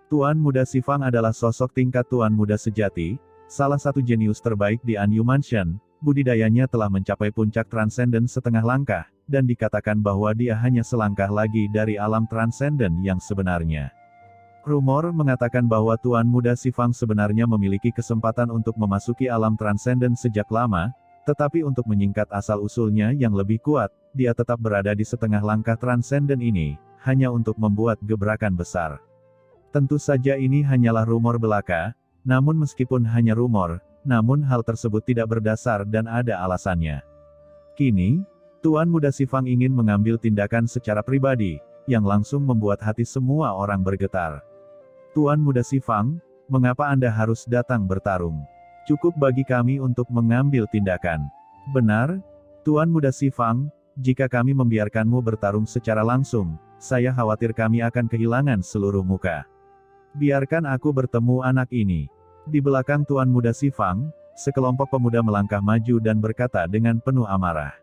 Tuan Muda Sifang adalah sosok tingkat Tuan Muda sejati, salah satu jenius terbaik di Anyu Mansion. Budidayanya telah mencapai puncak transenden setengah langkah, dan dikatakan bahwa dia hanya selangkah lagi dari alam transenden yang sebenarnya. Rumor mengatakan bahwa Tuan Muda Sifang sebenarnya memiliki kesempatan untuk memasuki alam transenden sejak lama, tetapi untuk menyingkat asal-usulnya yang lebih kuat, dia tetap berada di setengah langkah transenden ini, hanya untuk membuat gebrakan besar. Tentu saja ini hanyalah rumor belaka, namun meskipun hanya rumor, namun hal tersebut tidak berdasar dan ada alasannya. Kini, Tuan Muda Sifang ingin mengambil tindakan secara pribadi, yang langsung membuat hati semua orang bergetar. Tuan Muda Sifang, mengapa Anda harus datang bertarung? Cukup bagi kami untuk mengambil tindakan. Benar, Tuan Muda Sifang, jika kami membiarkanmu bertarung secara langsung, saya khawatir kami akan kehilangan seluruh muka. Biarkan aku bertemu anak ini. Di belakang Tuan Muda Sifang, sekelompok pemuda melangkah maju dan berkata dengan penuh amarah.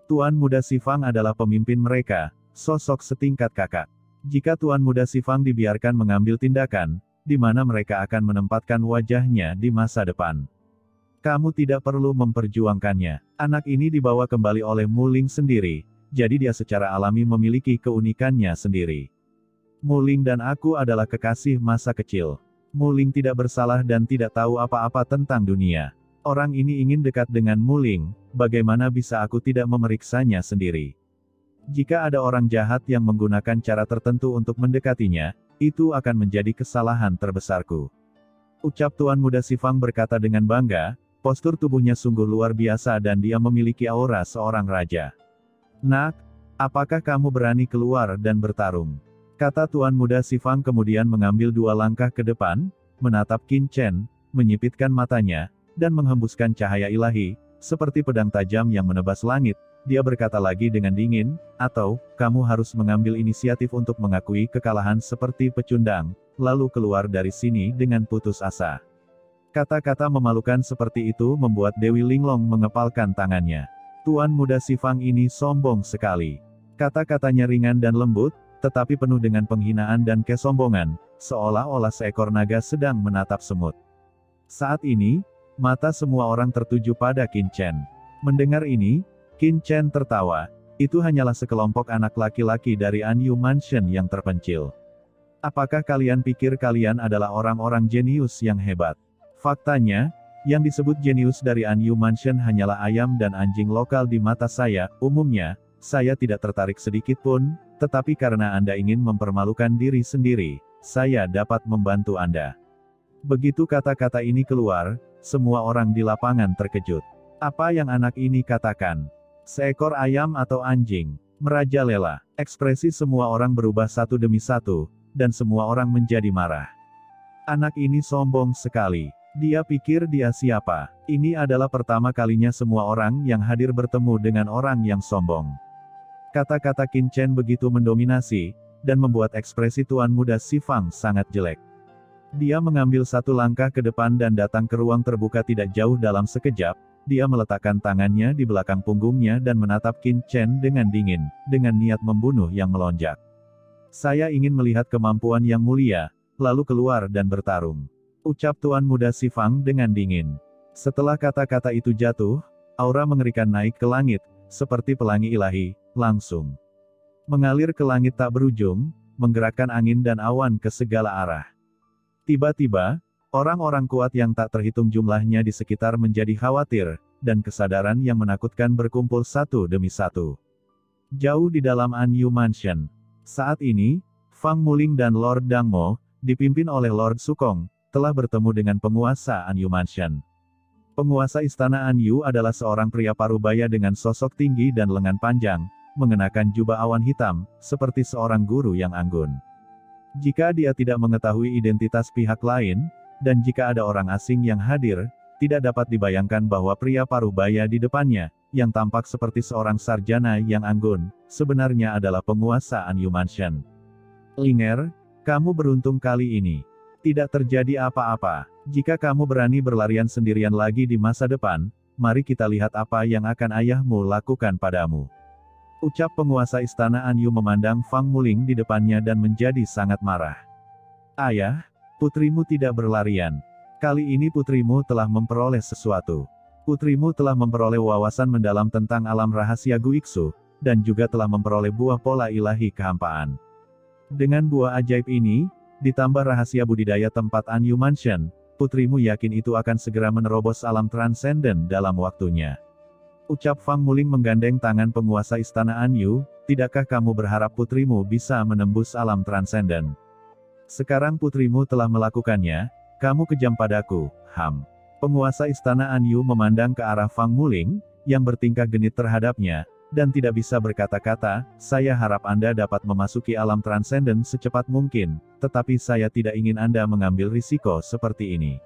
Tuan Muda Sifang adalah pemimpin mereka, sosok setingkat kakak. Jika Tuan Muda Sifang dibiarkan mengambil tindakan, di mana mereka akan menempatkan wajahnya di masa depan. Kamu tidak perlu memperjuangkannya. Anak ini dibawa kembali oleh Muling sendiri, jadi dia secara alami memiliki keunikannya sendiri. Muling dan aku adalah kekasih masa kecil. Muling tidak bersalah dan tidak tahu apa-apa tentang dunia. Orang ini ingin dekat dengan Muling, bagaimana bisa aku tidak memeriksanya sendiri? Jika ada orang jahat yang menggunakan cara tertentu untuk mendekatinya, itu akan menjadi kesalahan terbesarku. Ucap Tuan Muda Sifang berkata dengan bangga, postur tubuhnya sungguh luar biasa dan dia memiliki aura seorang raja. Nak, apakah kamu berani keluar dan bertarung? Kata Tuan Muda Sifang kemudian mengambil 2 langkah ke depan, menatap Qin Chen, menyipitkan matanya, dan menghembuskan cahaya ilahi, seperti pedang tajam yang menebas langit. Dia berkata lagi dengan dingin, atau, kamu harus mengambil inisiatif untuk mengakui kekalahan seperti pecundang, lalu keluar dari sini dengan putus asa. Kata-kata memalukan seperti itu membuat Dewi Linglong mengepalkan tangannya. Tuan Muda Sifang ini sombong sekali. Kata-katanya ringan dan lembut, tetapi penuh dengan penghinaan dan kesombongan, seolah-olah seekor naga sedang menatap semut. Saat ini, mata semua orang tertuju pada Qin Chen. Mendengar ini, Qin Chen tertawa, itu hanyalah sekelompok anak laki-laki dari Anyu Mansion yang terpencil. Apakah kalian pikir kalian adalah orang-orang jenius yang hebat? Faktanya, yang disebut jenius dari Anyu Mansion hanyalah ayam dan anjing lokal di mata saya. Umumnya, saya tidak tertarik sedikit pun, tetapi karena Anda ingin mempermalukan diri sendiri, saya dapat membantu Anda. Begitu kata-kata ini keluar, semua orang di lapangan terkejut. Apa yang anak ini katakan? Seekor ayam atau anjing? Merajalela. Ekspresi semua orang berubah satu demi satu, dan semua orang menjadi marah. Anak ini sombong sekali. Dia pikir dia siapa? Ini adalah pertama kalinya semua orang yang hadir bertemu dengan orang yang sombong. Kata-kata Qin Chen begitu mendominasi, dan membuat ekspresi Tuan Muda Sifang sangat jelek. Dia mengambil 1 langkah ke depan dan datang ke ruang terbuka tidak jauh dalam sekejap. Dia meletakkan tangannya di belakang punggungnya dan menatap Qin Chen dengan dingin, dengan niat membunuh yang melonjak. Saya ingin melihat kemampuan yang mulia, lalu keluar dan bertarung. Ucap Tuan Muda Sifang dengan dingin. Setelah kata-kata itu jatuh, aura mengerikan naik ke langit, seperti pelangi ilahi, langsung mengalir ke langit tak berujung, menggerakkan angin dan awan ke segala arah. Tiba-tiba, orang-orang kuat yang tak terhitung jumlahnya di sekitar menjadi khawatir, dan kesadaran yang menakutkan berkumpul satu demi satu. Jauh di dalam Anyu Mansion. Saat ini, Fang Muling dan Lord Dangmo, dipimpin oleh Lord Sukong, telah bertemu dengan penguasa Anyu Mansion. Penguasa istana Anyu adalah seorang pria parubaya dengan sosok tinggi dan lengan panjang, mengenakan jubah awan hitam, seperti seorang guru yang anggun. Jika dia tidak mengetahui identitas pihak lain, dan jika ada orang asing yang hadir, tidak dapat dibayangkan bahwa pria parubaya di depannya, yang tampak seperti seorang sarjana yang anggun, sebenarnya adalah penguasa Anyu Mansion. Linger, kamu beruntung kali ini. Tidak terjadi apa-apa. Jika kamu berani berlarian sendirian lagi di masa depan, mari kita lihat apa yang akan ayahmu lakukan padamu. Ucap penguasa istana Anyu memandang Fang Muling di depannya dan menjadi sangat marah. Ayah, putrimu tidak berlarian. Kali ini putrimu telah memperoleh sesuatu. Putrimu telah memperoleh wawasan mendalam tentang alam rahasia Guiksu, dan juga telah memperoleh buah pola ilahi kehampaan. Dengan buah ajaib ini, ditambah rahasia budidaya tempat Anyu Mansion, putrimu yakin itu akan segera menerobos alam transenden dalam waktunya. Ucap Fang Muling menggandeng tangan penguasa istana Anyu, tidakkah kamu berharap putrimu bisa menembus alam transenden? Sekarang putrimu telah melakukannya, kamu kejam padaku, Ham. Penguasa istana Anyu memandang ke arah Fang Muling, yang bertingkah genit terhadapnya, dan tidak bisa berkata-kata, saya harap Anda dapat memasuki alam transenden secepat mungkin, tetapi saya tidak ingin Anda mengambil risiko seperti ini.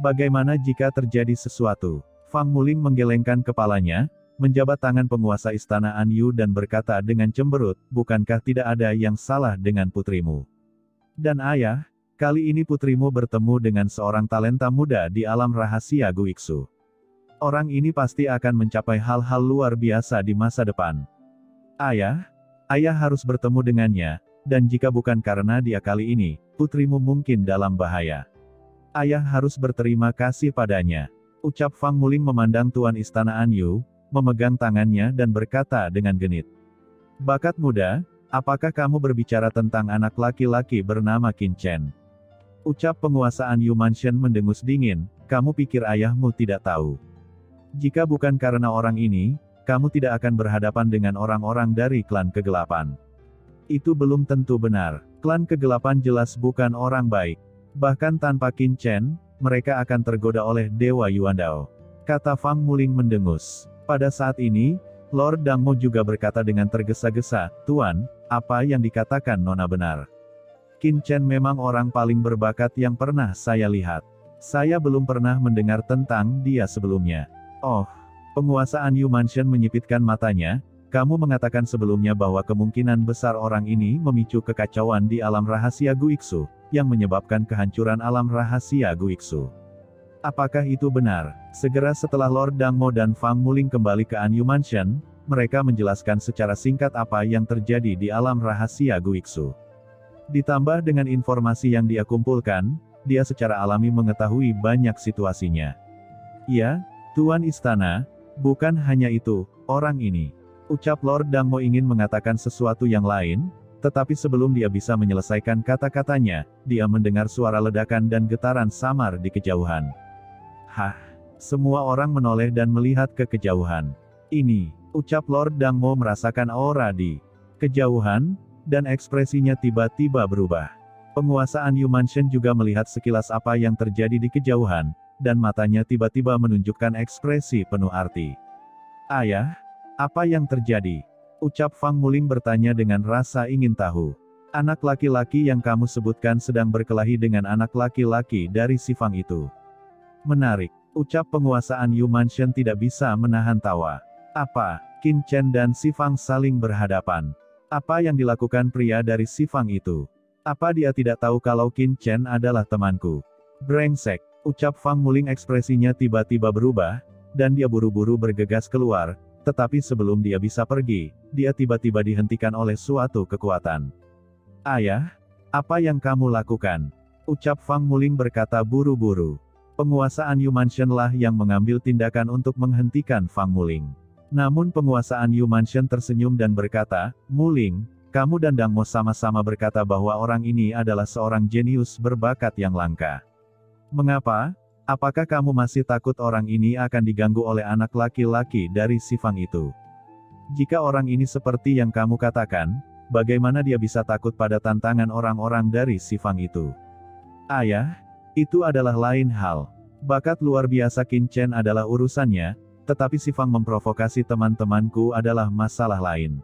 Bagaimana jika terjadi sesuatu? Fang Muling menggelengkan kepalanya, menjabat tangan penguasa istana Anyu dan berkata dengan cemberut, bukankah tidak ada yang salah dengan putrimu? Dan ayah, kali ini putrimu bertemu dengan seorang talenta muda di alam rahasia Guiksu. Orang ini pasti akan mencapai hal-hal luar biasa di masa depan. Ayah harus bertemu dengannya, dan jika bukan karena dia kali ini, putrimu mungkin dalam bahaya. Ayah harus berterima kasih padanya. Ucap Fang Muling memandang Tuan Istana Anyu, memegang tangannya dan berkata dengan genit. Bakat muda, apakah kamu berbicara tentang anak laki-laki bernama Qin Chen? Ucap penguasa Anyu Mansion mendengus dingin, kamu pikir ayahmu tidak tahu? Jika bukan karena orang ini, kamu tidak akan berhadapan dengan orang-orang dari klan kegelapan. Itu belum tentu benar. Klan kegelapan jelas bukan orang baik. Bahkan tanpa Qin Chen, mereka akan tergoda oleh Dewa Yuandao. Kata Fang Muling mendengus. Pada saat ini, Lord Dangmo juga berkata dengan tergesa-gesa, Tuan, apa yang dikatakan Nona benar. Qin Chen memang orang paling berbakat yang pernah saya lihat. Saya belum pernah mendengar tentang dia sebelumnya. Oh, penguasa Anyu Mansion menyipitkan matanya, kamu mengatakan sebelumnya bahwa kemungkinan besar orang ini memicu kekacauan di alam rahasia Guiksu, yang menyebabkan kehancuran alam rahasia Guiksu. Apakah itu benar? Segera setelah Lord Dangmo dan Fang Muling kembali ke Anyu Mansion, mereka menjelaskan secara singkat apa yang terjadi di alam rahasia Guiksu. Ditambah dengan informasi yang dia kumpulkan, dia secara alami mengetahui banyak situasinya. Ya, Tuan Istana, bukan hanya itu, orang ini. Ucap Lord Dangmo ingin mengatakan sesuatu yang lain, tetapi sebelum dia bisa menyelesaikan kata-katanya, dia mendengar suara ledakan dan getaran samar di kejauhan. Hah! Semua orang menoleh dan melihat ke kejauhan. Ini, ucap Lord Dangmo merasakan aura di kejauhan, dan ekspresinya tiba-tiba berubah. Penguasa Anyu Mansion juga melihat sekilas apa yang terjadi di kejauhan, dan matanya tiba-tiba menunjukkan ekspresi penuh arti. Ayah, apa yang terjadi? Ucap Fang Muling bertanya dengan rasa ingin tahu. Anak laki-laki yang kamu sebutkan sedang berkelahi dengan anak laki-laki dari si Fang itu. Menarik, ucap penguasa Anyu Mansion tidak bisa menahan tawa. Apa, Qin Chen dan si Fang saling berhadapan? Apa yang dilakukan pria dari si Fang itu? Apa dia tidak tahu kalau Qin Chen adalah temanku? Brengsek. Ucap Fang Muling ekspresinya tiba-tiba berubah, dan dia buru-buru bergegas keluar, tetapi sebelum dia bisa pergi, dia tiba-tiba dihentikan oleh suatu kekuatan. Ayah, apa yang kamu lakukan? Ucap Fang Muling berkata buru-buru. Penguasa Anyu Mansion lah yang mengambil tindakan untuk menghentikan Fang Muling. Namun penguasa Anyu Mansion tersenyum dan berkata, Muling, kamu dan Dangmo sama-sama berkata bahwa orang ini adalah seorang jenius berbakat yang langka. Mengapa? Apakah kamu masih takut orang ini akan diganggu oleh anak laki-laki dari si Fang itu? Jika orang ini seperti yang kamu katakan, bagaimana dia bisa takut pada tantangan orang-orang dari si Fang itu? Ayah, itu adalah lain hal. Bakat luar biasa Qin Chen adalah urusannya, tetapi si Fang memprovokasi teman-temanku adalah masalah lain.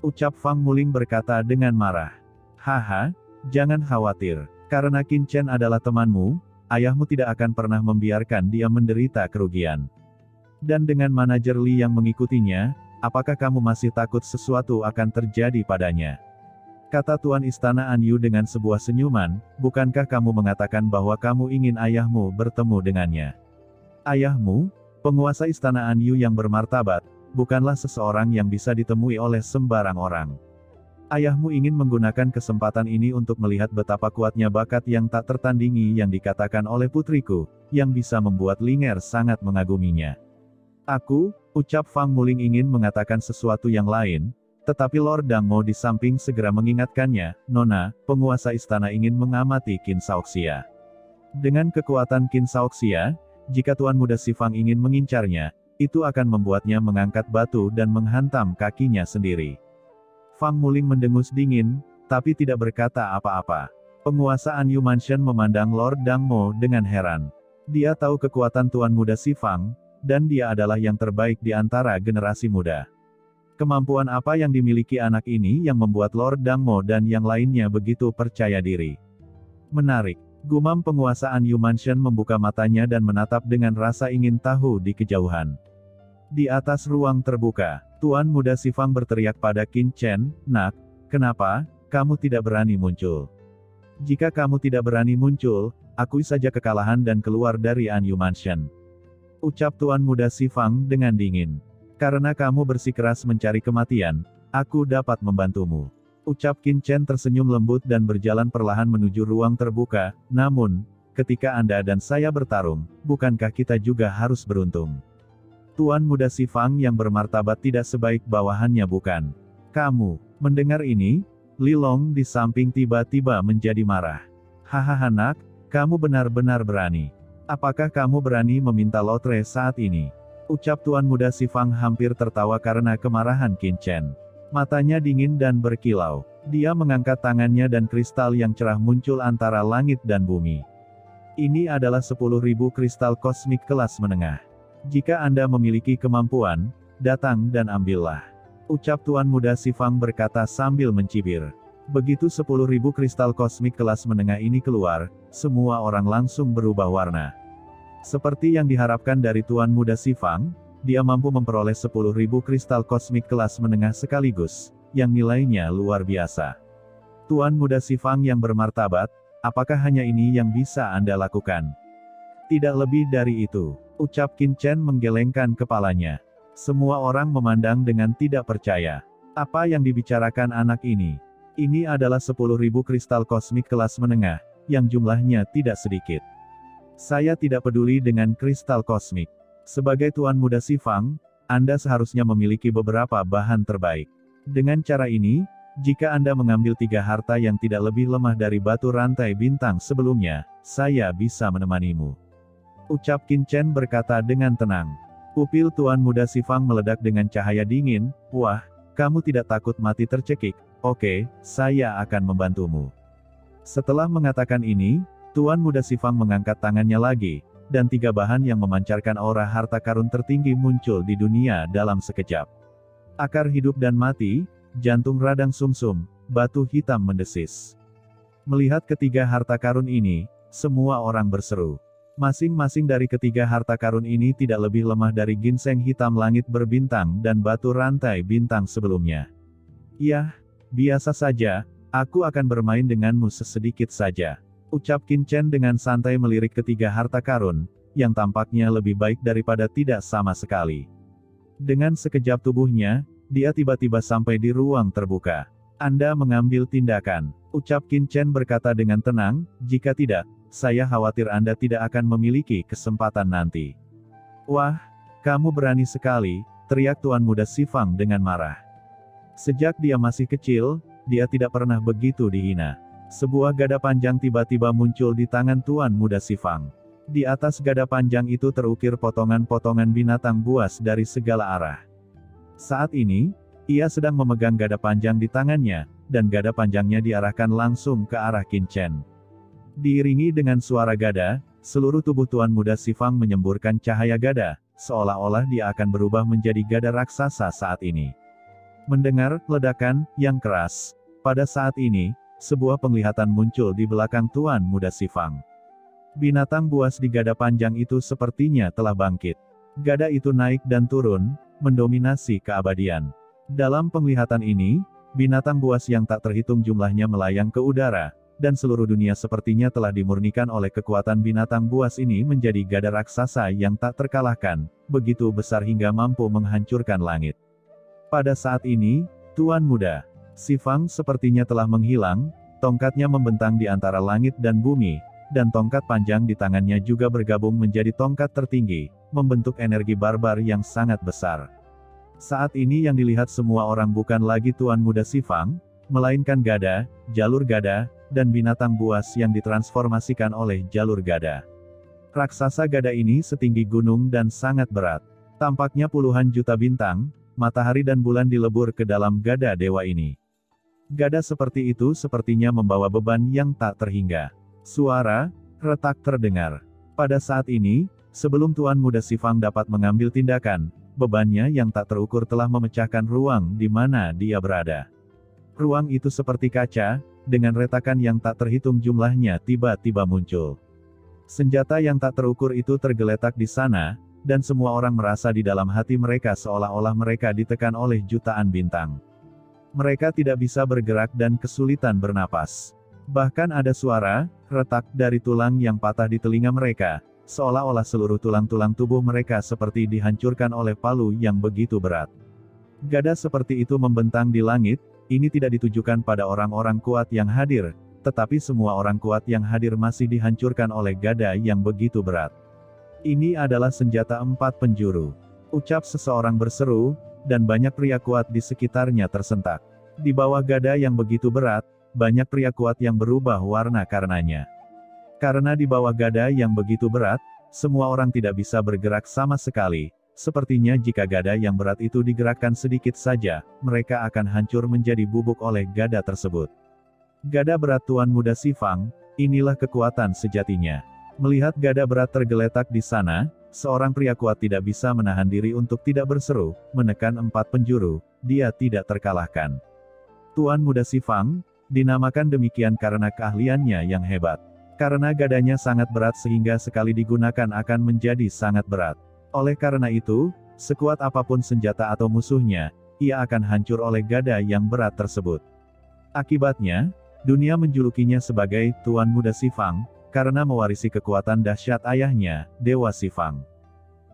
Ucap Fang Muling berkata dengan marah. Haha, jangan khawatir, karena Qin Chen adalah temanmu, ayahmu tidak akan pernah membiarkan dia menderita kerugian. Dan dengan manajer Li yang mengikutinya, apakah kamu masih takut sesuatu akan terjadi padanya? Kata Tuan Istana Anyu dengan sebuah senyuman, bukankah kamu mengatakan bahwa kamu ingin ayahmu bertemu dengannya? Ayahmu, penguasa Istana Anyu yang bermartabat, bukanlah seseorang yang bisa ditemui oleh sembarang orang. Ayahmu ingin menggunakan kesempatan ini untuk melihat betapa kuatnya bakat yang tak tertandingi yang dikatakan oleh putriku, yang bisa membuat Linger sangat mengaguminya. Ucap Fang Muling ingin mengatakan sesuatu yang lain, tetapi Lord Dangmo di samping segera mengingatkannya, Nona, penguasa istana ingin mengamati Qin Shaoxia. Dengan kekuatan Qin Shaoxia, jika Tuan Muda Si Fang ingin mengincarnya, itu akan membuatnya mengangkat batu dan menghantam kakinya sendiri. Fang Muling mendengus dingin, tapi tidak berkata apa-apa. Penguasa Anyu Mansion memandang Lord Dangmo dengan heran. Dia tahu kekuatan Tuan Muda Si Fang, dan dia adalah yang terbaik di antara generasi muda. Kemampuan apa yang dimiliki anak ini yang membuat Lord Dangmo dan yang lainnya begitu percaya diri? Menarik. Gumam penguasa Anyu Mansion membuka matanya dan menatap dengan rasa ingin tahu di kejauhan. Di atas ruang terbuka, Tuan Muda Si Fang berteriak pada Qin Chen, Nak, kenapa, kamu tidak berani muncul? Jika kamu tidak berani muncul, akui saja kekalahan dan keluar dari Anyu Mansion. Ucap Tuan Muda Si Fang dengan dingin. Karena kamu bersikeras mencari kematian, aku dapat membantumu. Ucap Qin Chen tersenyum lembut dan berjalan perlahan menuju ruang terbuka, namun, ketika Anda dan saya bertarung, bukankah kita juga harus beruntung? Tuan Muda Si Fang yang bermartabat tidak sebaik bawahannya bukan? Kamu, mendengar ini, Li Long di samping tiba-tiba menjadi marah. Hahaha Nak, kamu benar-benar berani. Apakah kamu berani meminta lotre saat ini? Ucap Tuan Muda Si Fang hampir tertawa karena kemarahan Qin Chen. Matanya dingin dan berkilau. Dia mengangkat tangannya dan kristal yang cerah muncul antara langit dan bumi. Ini adalah 10.000 kristal kosmik kelas menengah. Jika Anda memiliki kemampuan, datang dan ambillah. Ucap Tuan Muda Si Fang berkata sambil mencibir. Begitu 10.000 kristal kosmik kelas menengah ini keluar, semua orang langsung berubah warna. Seperti yang diharapkan dari Tuan Muda Si Fang, dia mampu memperoleh 10.000 kristal kosmik kelas menengah sekaligus, yang nilainya luar biasa. Tuan Muda Si Fang yang bermartabat, apakah hanya ini yang bisa Anda lakukan? Tidak lebih dari itu, ucap Qin Chen menggelengkan kepalanya. Semua orang memandang dengan tidak percaya. Apa yang dibicarakan anak ini? Ini adalah 10.000 kristal kosmik kelas menengah, yang jumlahnya tidak sedikit. Saya tidak peduli dengan kristal kosmik. Sebagai Tuan Muda Si Fang, Anda seharusnya memiliki beberapa bahan terbaik. Dengan cara ini, jika Anda mengambil 3 harta yang tidak lebih lemah dari batu rantai bintang sebelumnya, saya bisa menemanimu. Ucap Qin Chen berkata dengan tenang. Pupil Tuan Muda Si Fang meledak dengan cahaya dingin, wah, kamu tidak takut mati tercekik, oke, saya akan membantumu. Setelah mengatakan ini, Tuan Muda Si Fang mengangkat tangannya lagi, dan 3 bahan yang memancarkan aura harta karun tertinggi muncul di dunia dalam sekejap. Akar hidup dan mati, jantung radang sumsum, batu hitam mendesis. Melihat ketiga harta karun ini, semua orang berseru. Masing-masing dari ketiga harta karun ini tidak lebih lemah dari ginseng hitam langit berbintang dan batu rantai bintang sebelumnya. Yah, biasa saja, aku akan bermain denganmu sesedikit saja. Ucap Qin Chen dengan santai melirik ketiga harta karun, yang tampaknya lebih baik daripada tidak sama sekali. Dengan sekejap tubuhnya, dia tiba-tiba sampai di ruang terbuka. Anda mengambil tindakan. Ucap Qin Chen berkata dengan tenang, jika tidak, saya khawatir Anda tidak akan memiliki kesempatan nanti. Wah, kamu berani sekali, teriak Tuan Muda Si Fang dengan marah. Sejak dia masih kecil, dia tidak pernah begitu dihina. Sebuah gada panjang tiba-tiba muncul di tangan Tuan Muda Si Fang. Di atas gada panjang itu terukir potongan-potongan binatang buas dari segala arah. Saat ini, ia sedang memegang gada panjang di tangannya, dan gada panjangnya diarahkan langsung ke arah Qin Chen. Diiringi dengan suara gada, seluruh tubuh Tuan Muda Si Fang menyemburkan cahaya gada, seolah-olah dia akan berubah menjadi gada raksasa saat ini. Mendengar ledakan yang keras, pada saat ini, sebuah penglihatan muncul di belakang Tuan Muda Si Fang. Binatang buas di gada panjang itu sepertinya telah bangkit. Gada itu naik dan turun, mendominasi keabadian. Dalam penglihatan ini, binatang buas yang tak terhitung jumlahnya melayang ke udara, dan seluruh dunia sepertinya telah dimurnikan oleh kekuatan binatang buas ini menjadi gada raksasa yang tak terkalahkan, begitu besar hingga mampu menghancurkan langit. Pada saat ini, Tuan Muda Si Fang sepertinya telah menghilang, tongkatnya membentang di antara langit dan bumi, dan tongkat panjang di tangannya juga bergabung menjadi tongkat tertinggi, membentuk energi barbar yang sangat besar. Saat ini yang dilihat semua orang bukan lagi Tuan Muda Si Fang, melainkan gada, jalur gada, dan binatang buas yang ditransformasikan oleh jalur gada. Raksasa gada ini setinggi gunung dan sangat berat. Tampaknya puluhan juta bintang, matahari dan bulan dilebur ke dalam gada dewa ini. Gada seperti itu sepertinya membawa beban yang tak terhingga. Suara retak terdengar. Pada saat ini, sebelum Tuan Muda Si Fang dapat mengambil tindakan, bebannya yang tak terukur telah memecahkan ruang di mana dia berada. Ruang itu seperti kaca, dengan retakan yang tak terhitung jumlahnya tiba-tiba muncul. Senjata yang tak terukur itu tergeletak di sana, dan semua orang merasa di dalam hati mereka seolah-olah mereka ditekan oleh jutaan bintang. Mereka tidak bisa bergerak dan kesulitan bernapas. Bahkan ada suara retak dari tulang yang patah di telinga mereka, seolah-olah seluruh tulang-tulang tubuh mereka seperti dihancurkan oleh palu yang begitu berat. Gada seperti itu membentang di langit, ini tidak ditujukan pada orang-orang kuat yang hadir, tetapi semua orang kuat yang hadir masih dihancurkan oleh gada yang begitu berat. Ini adalah senjata 4 penjuru. Ucap seseorang berseru, dan banyak pria kuat di sekitarnya tersentak. Di bawah gada yang begitu berat, banyak pria kuat yang berubah warna karenanya. Karena di bawah gada yang begitu berat, semua orang tidak bisa bergerak sama sekali. Sepertinya jika gada yang berat itu digerakkan sedikit saja, mereka akan hancur menjadi bubuk oleh gada tersebut. Gada berat Tuan Muda Si Fang, inilah kekuatan sejatinya. Melihat gada berat tergeletak di sana, seorang pria kuat tidak bisa menahan diri untuk tidak berseru, menekan 4 penjuru, dia tidak terkalahkan. Tuan Muda Si Fang, dinamakan demikian karena keahliannya yang hebat. Karena gadanya sangat berat sehingga sekali digunakan akan menjadi sangat berat. Oleh karena itu, sekuat apapun senjata atau musuhnya, ia akan hancur oleh gada yang berat tersebut. Akibatnya, dunia menjulukinya sebagai Tuan Muda Si Fang, karena mewarisi kekuatan dahsyat ayahnya, Dewa Si Fang.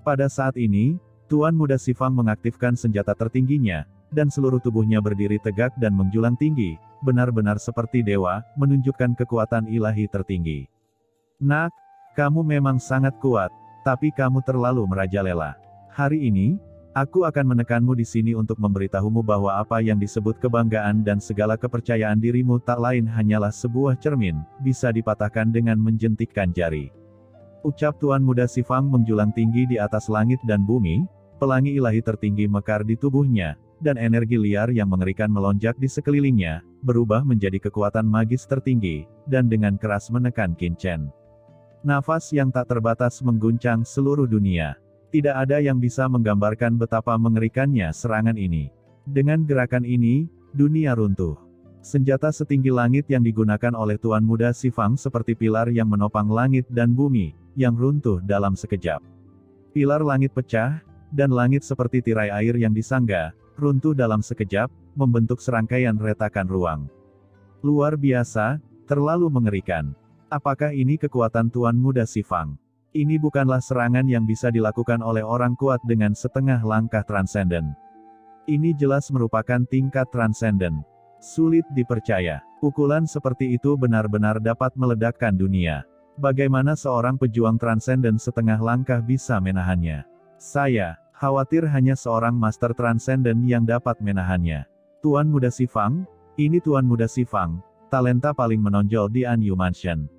Pada saat ini, Tuan Muda Si Fang mengaktifkan senjata tertingginya, dan seluruh tubuhnya berdiri tegak dan menjulang tinggi, benar-benar seperti dewa, menunjukkan kekuatan ilahi tertinggi. Nak, kamu memang sangat kuat, tapi kamu terlalu merajalela. Hari ini, aku akan menekanmu di sini untuk memberitahumu bahwa apa yang disebut kebanggaan dan segala kepercayaan dirimu tak lain hanyalah sebuah cermin, bisa dipatahkan dengan menjentikkan jari. Ucap Tuan Muda Si Fang menjulang tinggi di atas langit dan bumi, pelangi ilahi tertinggi mekar di tubuhnya, dan energi liar yang mengerikan melonjak di sekelilingnya, berubah menjadi kekuatan magis tertinggi, dan dengan keras menekan Qin Chen. Nafas yang tak terbatas mengguncang seluruh dunia. Tidak ada yang bisa menggambarkan betapa mengerikannya serangan ini. Dengan gerakan ini, dunia runtuh. Senjata setinggi langit yang digunakan oleh Tuan Muda Si Fang seperti pilar yang menopang langit dan bumi, yang runtuh dalam sekejap. Pilar langit pecah, dan langit seperti tirai air yang disangga, runtuh dalam sekejap, membentuk serangkaian retakan ruang. Luar biasa, terlalu mengerikan. Apakah ini kekuatan Tuan Muda Si Fang? Ini bukanlah serangan yang bisa dilakukan oleh orang kuat dengan setengah langkah transenden. Ini jelas merupakan tingkat transenden. Sulit dipercaya. Pukulan seperti itu benar-benar dapat meledakkan dunia. Bagaimana seorang pejuang transenden setengah langkah bisa menahannya? Saya khawatir hanya seorang master transenden yang dapat menahannya. Tuan Muda Si Fang, ini Tuan Muda Si Fang, talenta paling menonjol di Anyu Mansion.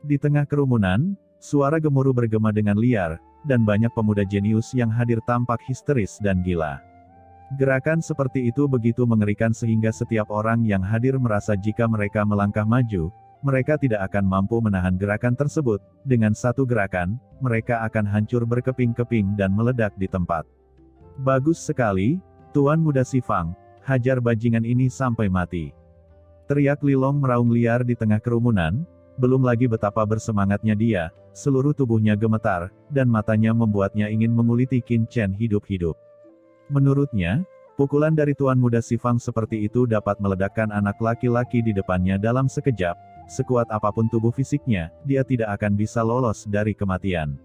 Di tengah kerumunan, suara gemuruh bergema dengan liar, dan banyak pemuda jenius yang hadir tampak histeris dan gila. Gerakan seperti itu begitu mengerikan sehingga setiap orang yang hadir merasa jika mereka melangkah maju, mereka tidak akan mampu menahan gerakan tersebut. Dengan satu gerakan, mereka akan hancur berkeping-keping dan meledak di tempat. Bagus sekali, Tuan Muda Si Fang, hajar bajingan ini sampai mati. Teriak Li Long meraung liar di tengah kerumunan, belum lagi betapa bersemangatnya dia, seluruh tubuhnya gemetar, dan matanya membuatnya ingin menguliti Qin Chen hidup-hidup. Menurutnya, pukulan dari Tuan Muda Si Fang seperti itu dapat meledakkan anak laki-laki di depannya dalam sekejap. Sekuat apapun tubuh fisiknya, dia tidak akan bisa lolos dari kematian.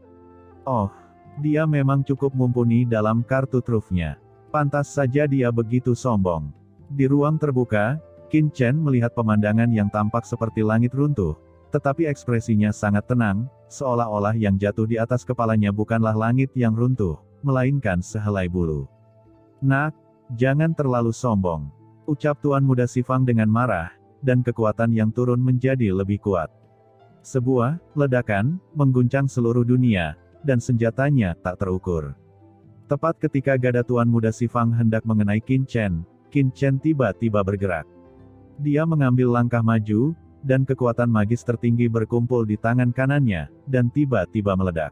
Oh, dia memang cukup mumpuni dalam kartu trufnya. Pantas saja dia begitu sombong. Di ruang terbuka, Qin Chen melihat pemandangan yang tampak seperti langit runtuh, tetapi ekspresinya sangat tenang, seolah-olah yang jatuh di atas kepalanya bukanlah langit yang runtuh, melainkan sehelai bulu. "Nak, jangan terlalu sombong," ucap Tuan Muda Xifang dengan marah, dan kekuatan yang turun menjadi lebih kuat. Sebuah ledakan mengguncang seluruh dunia, dan senjatanya tak terukur. Tepat ketika gada Tuan Muda Xifang hendak mengenai Qin Chen tiba-tiba bergerak. Dia mengambil langkah maju, dan kekuatan magis tertinggi berkumpul di tangan kanannya, dan tiba-tiba meledak.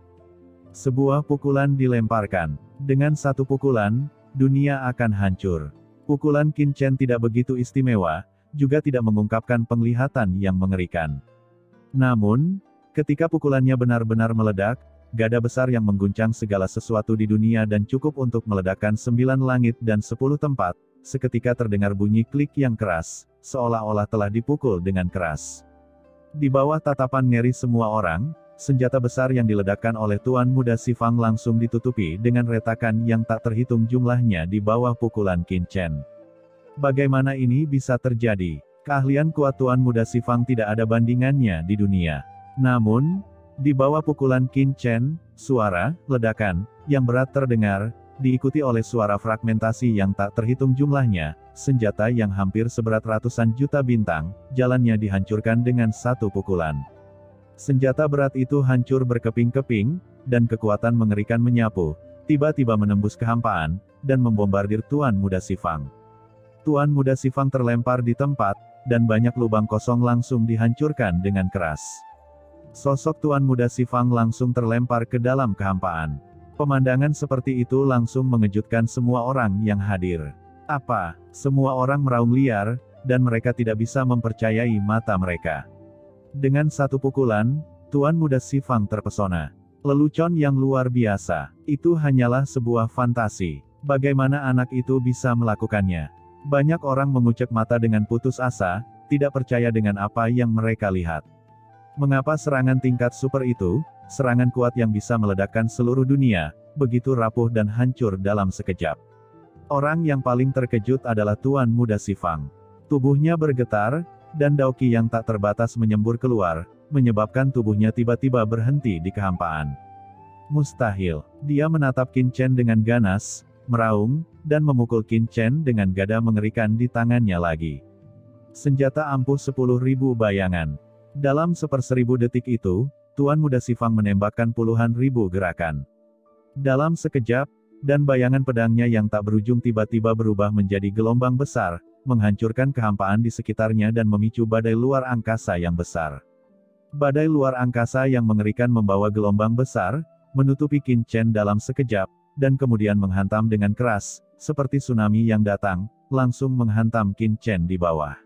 Sebuah pukulan dilemparkan. Dengan satu pukulan, dunia akan hancur. Pukulan Qin Chen tidak begitu istimewa, juga tidak mengungkapkan penglihatan yang mengerikan. Namun, ketika pukulannya benar-benar meledak, gada besar yang mengguncang segala sesuatu di dunia dan cukup untuk meledakkan 9 langit dan 10 tempat, seketika terdengar bunyi klik yang keras, seolah-olah telah dipukul dengan keras. Di bawah tatapan ngeri semua orang, senjata besar yang diledakkan oleh Tuan Muda Xifang langsung ditutupi dengan retakan yang tak terhitung jumlahnya di bawah pukulan Qin Chen. Bagaimana ini bisa terjadi? Keahlian kuat Tuan Muda Xifang tidak ada bandingannya di dunia. Namun, di bawah pukulan Qin Chen, suara ledakan yang berat terdengar, diikuti oleh suara fragmentasi yang tak terhitung jumlahnya, senjata yang hampir seberat ratusan juta bintang, jalannya dihancurkan dengan satu pukulan. Senjata berat itu hancur berkeping-keping, dan kekuatan mengerikan menyapu, tiba-tiba menembus kehampaan, dan membombardir Tuan Muda Xifang. Tuan Muda Xifang terlempar di tempat, dan banyak lubang kosong langsung dihancurkan dengan keras. Sosok Tuan Muda Xifang langsung terlempar ke dalam kehampaan. Pemandangan seperti itu langsung mengejutkan semua orang yang hadir. Apa? Semua orang meraung liar, dan mereka tidak bisa mempercayai mata mereka. Dengan satu pukulan, Tuan Muda Xifang terpesona. Lelucon yang luar biasa. Itu hanyalah sebuah fantasi. Bagaimana anak itu bisa melakukannya? Banyak orang mengucek mata dengan putus asa, tidak percaya dengan apa yang mereka lihat. Mengapa serangan tingkat super itu, serangan kuat yang bisa meledakkan seluruh dunia, begitu rapuh dan hancur dalam sekejap? Orang yang paling terkejut adalah Tuan Muda Xifang. Tubuhnya bergetar, dan daoki yang tak terbatas menyembur keluar, menyebabkan tubuhnya tiba-tiba berhenti di kehampaan. Mustahil. Dia menatap Qin Chen dengan ganas, meraung, dan memukul Qin Chen dengan gada mengerikan di tangannya lagi. Senjata ampuh 10.000 bayangan. Dalam 1/1000 detik itu, Tuan Muda Xifang menembakkan puluhan ribu gerakan. Dalam sekejap, dan bayangan pedangnya yang tak berujung tiba-tiba berubah menjadi gelombang besar, menghancurkan kehampaan di sekitarnya dan memicu badai luar angkasa yang besar. Badai luar angkasa yang mengerikan membawa gelombang besar, menutupi Qin Chen dalam sekejap, dan kemudian menghantam dengan keras, seperti tsunami yang datang, langsung menghantam Qin Chen di bawah.